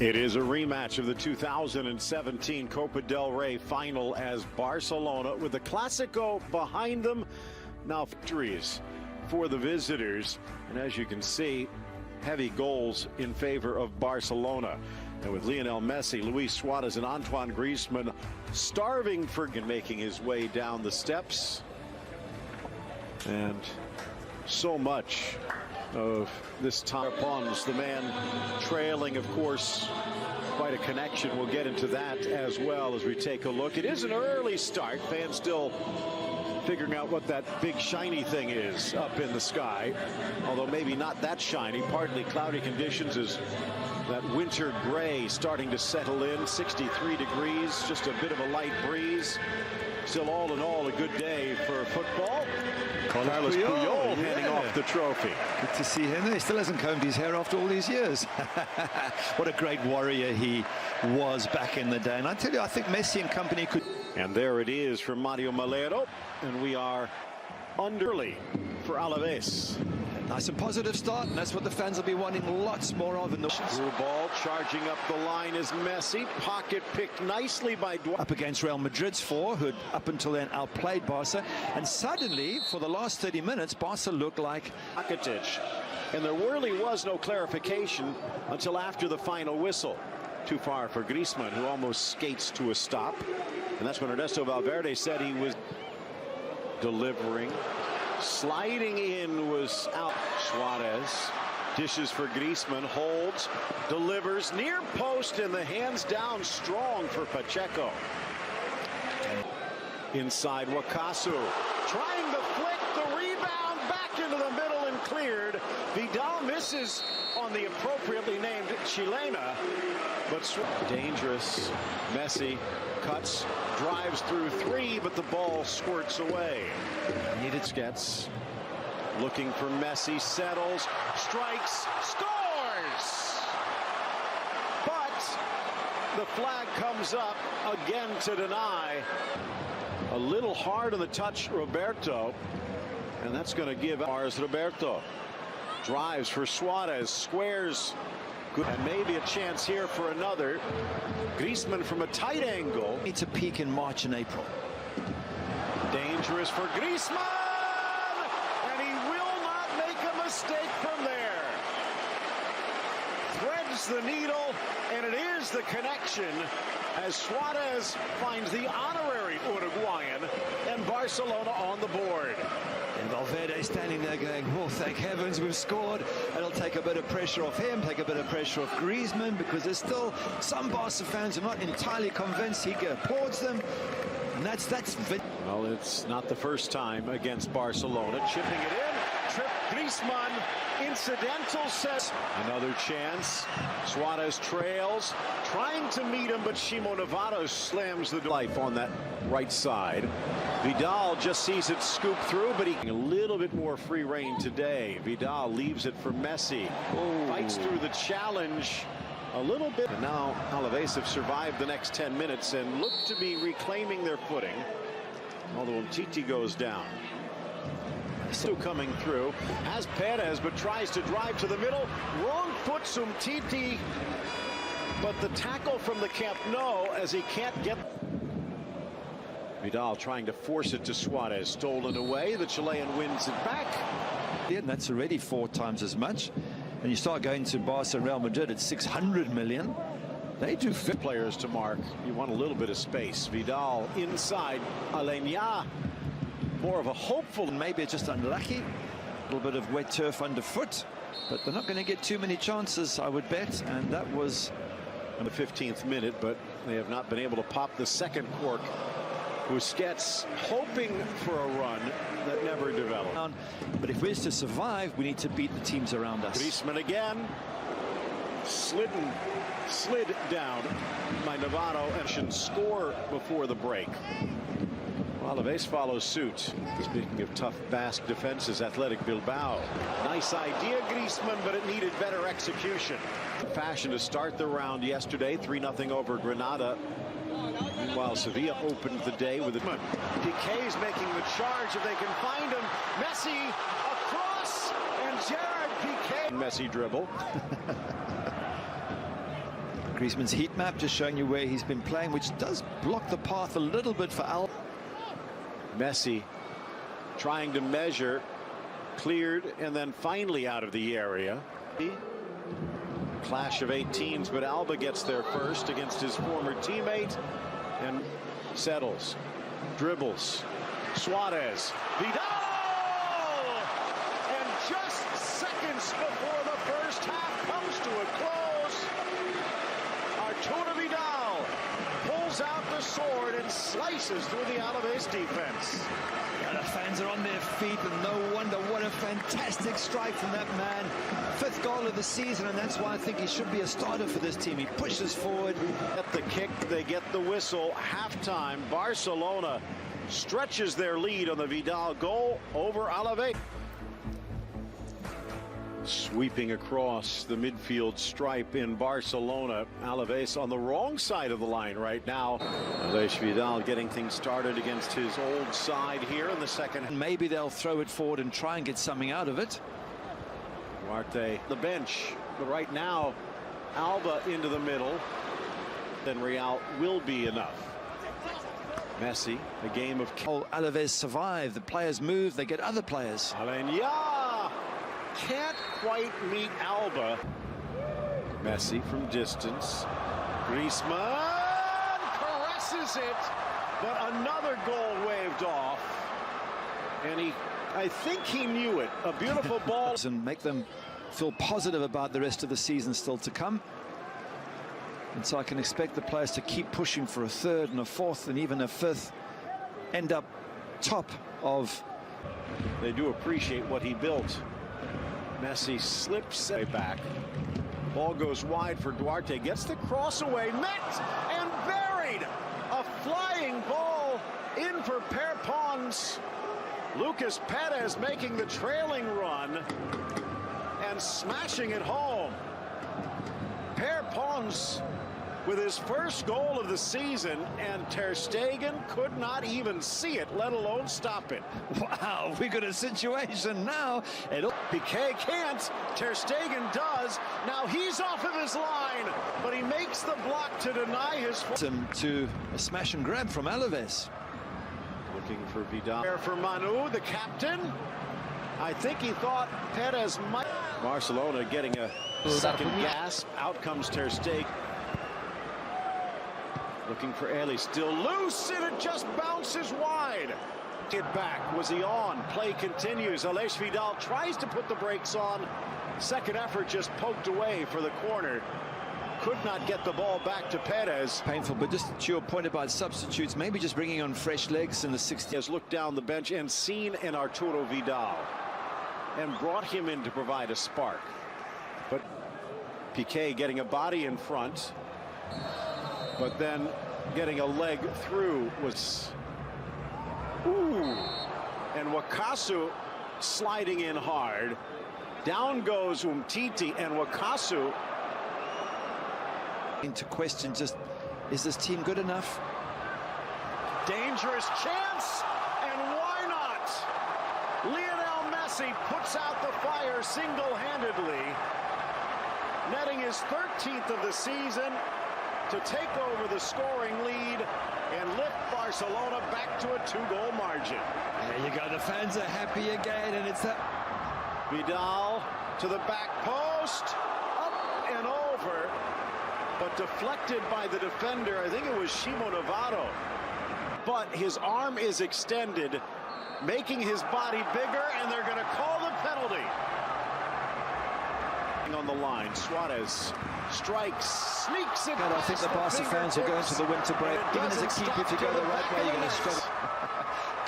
It is a rematch of the 2017 Copa del Rey final as Barcelona, with the Clásico behind them, now victories for the visitors. And as you can see, heavy goals in favor of Barcelona. And with Lionel Messi, Luis Suarez, and Antoine Griezmann starving for making his way down the steps. And so much of this time upon the man trailing, of course, quite a connection. We'll get into that as well as we take a look. It is an early start. Fans still figuring out what that big shiny thing is up in the sky, although maybe not that shiny. Partly cloudy conditions as that winter gray starting to settle in. 63 degrees, just a bit of a light breeze. Still, all in all, a good day for football. Carlos Puyol handing off the trophy. Good to see him. He still hasn't combed his hair after all these years. What a great warrior he was back in the day. And I tell you, I think Messi and company could. And there it is for Mario Malero. And we are underly for Alaves. Nice and positive start, and that's what the fans will be wanting lots more of in the through ball. Charging up the line is Messi. Pocket picked nicely by up against Real Madrid's four, who had up until then outplayed Barca. And suddenly, for the last 30 minutes, Barca looked like Rakitic. And there really was no clarification until after the final whistle. Too far for Griezmann, who almost skates to a stop. And that's when Ernesto Valverde said he was delivering. Sliding in was out. Suarez dishes for Griezmann, holds, delivers near post, and the hands down strong for Pacheco. Inside Wakasu, trying to flick the rebound back into the middle and cleared. Vidal misses on the appropriately named Chilena, but dangerous. Messi cuts, drives through three, but the ball squirts away. Needed gets looking for Messi, settles, strikes, scores! But the flag comes up again to deny. A little hard on the touch, Roberto, and that's going to give ours. Roberto drives for Suarez, squares. Good. And maybe a chance here for another. Griezmann from a tight angle. It's a peak in March and April. Dangerous for Griezmann! And he will not make a mistake from there. Threads the needle, and it is the connection as Suarez finds the honorary Uruguayan and Barcelona on the board. And Valverde standing there going, oh, thank heavens we've scored. It'll take a bit of pressure off him, take a bit of pressure off Griezmann, because there's still some Barca fans who are not entirely convinced. He applauds them, and that's well, it's not the first time against Barcelona. Chipping it in, trip Griezmann, incidental set. Another chance. Suarez trails, trying to meet him, but Shimo Navarro slams the life on that right side. Vidal just sees it scoop through, but he a little bit more free rein today. Vidal leaves it for Messi. Fights through the challenge a little bit. And now Alaves have survived the next 10 minutes and look to be reclaiming their footing. Although Umtiti goes down. Still coming through. Has Perez, but tries to drive to the middle. Wrong foot Umtiti. But the tackle from the Camp Nou as he can't get. Vidal trying to force it to Suarez. Stolen away. The Chilean wins it back. Yeah, and that's already 4 times as much. And you start going to Barca and Real Madrid at 600 million. They do fit players to mark. You want a little bit of space. Vidal inside. Alenia. More of a hopeful. Maybe it's just unlucky. A little bit of wet turf underfoot. But they're not going to get too many chances, I would bet. And that was in the 15th minute, but they have not been able to pop the second cork. Busquets hoping for a run that never developed. But if we're to survive, we need to beat the teams around us. Griezmann again. Slid down by Navarro and should score before the break. Alaves follows suit. Speaking of tough Basque defenses, Athletic Bilbao. Nice idea, Griezmann, but it needed better execution. Fashion to start the round yesterday, 3-0 over Granada. Meanwhile, Sevilla opened the day with a Piqué's making the charge if they can find him. Messi across, and Gerard Piqué. Messi dribble. Griezmann's heat map just showing you where he's been playing, which does block the path a little bit for Al. Messi trying to measure, cleared, and then finally out of the area. Clash of 18s, but Alba gets there first against his former teammate and settles, dribbles, Suarez, Vidal, and just seconds before the first half comes to a close, Arturo Vidal pulls out the sword and slices through the Alaves defense. Yeah, the fans are on their feet, and no wonder. What a fantastic strike from that man. 5th goal of the season, and that's why I think he should be a starter for this team. He pushes forward. At the kick, they get the whistle. Halftime, Barcelona stretches their lead on the Vidal goal over Alaves. Sweeping across the midfield stripe in Barcelona. Alaves on the wrong side of the line right now. Alaves Vidal getting things started against his old side here in the second. Maybe they'll throw it forward and try and get something out of it. Duarte, the bench, but right now, Alba into the middle. Then Real will be enough. Messi, a game of... Alaves survive. The players move. They get other players. Alenya can't quite meet Alba. Messi from distance. Griezmann caresses it, but another goal waved off. And I think he knew it. A beautiful ball. And make them feel positive about the rest of the season still to come. And so I can expect the players to keep pushing for a 3rd and a 4th and even a 5th. End up top of. They do appreciate what he built. Messi slips back. Ball goes wide for Duarte. Gets the cross away. Met and buried. A flying ball in for Perpons. Lucas Perez making the trailing run and smashing it home. Perpons with his first goal of the season, and Ter Stegen could not even see it, let alone stop it. Wow, we got a situation now. Piqué can't. Ter Stegen does. Now he's off of his line, but he makes the block to deny his... To a smash and grab from Alaves. Looking for Vidal. For Manu, the captain. I think he thought Perez might... Barcelona getting a second gasp. Out comes Ter Stegen. Looking for Eli, still loose, and it just bounces wide. Get back. Was he on? Play continues. Alaves Vidal tries to put the brakes on. Second effort just poked away for the corner. Could not get the ball back to Perez. Painful, but just to your point about substitutes, maybe just bringing on fresh legs in the 60th. Has looked down the bench and seen an Arturo Vidal and brought him in to provide a spark. But Piqué getting a body in front, but then getting a leg through was... Ooh. And Wakasu sliding in hard. Down goes Umtiti, and Wakasu... To question just, is this team good enough? Dangerous chance, and why not? Lionel Messi puts out the fire single-handedly, netting his 13th of the season to take over the scoring lead and lift Barcelona back to a 2-goal margin. There you go, the fans are happy again, and it's that... Vidal to the back post, up and over, but deflected by the defender. I think it was Shimo Navarro. But his arm is extended, making his body bigger, and they're going to call the penalty. On the line, Suarez strikes, sneaks it. And I think the Barca fans will go into the winter break. Even as a keeper, if you go the right way, you're going to struggle.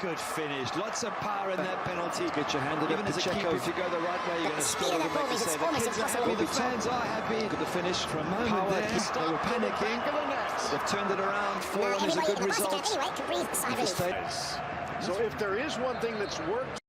Good finish. Lots of power in that penalty. Get your hand in. Even as a keeper, if you go the right way, you're going to struggle to make the save. The kids are happy. The fans are happy. Look at the finish. For a moment there, they were panicking. They've turned it around. 4-1 is a good result. So if there is one thing that's worked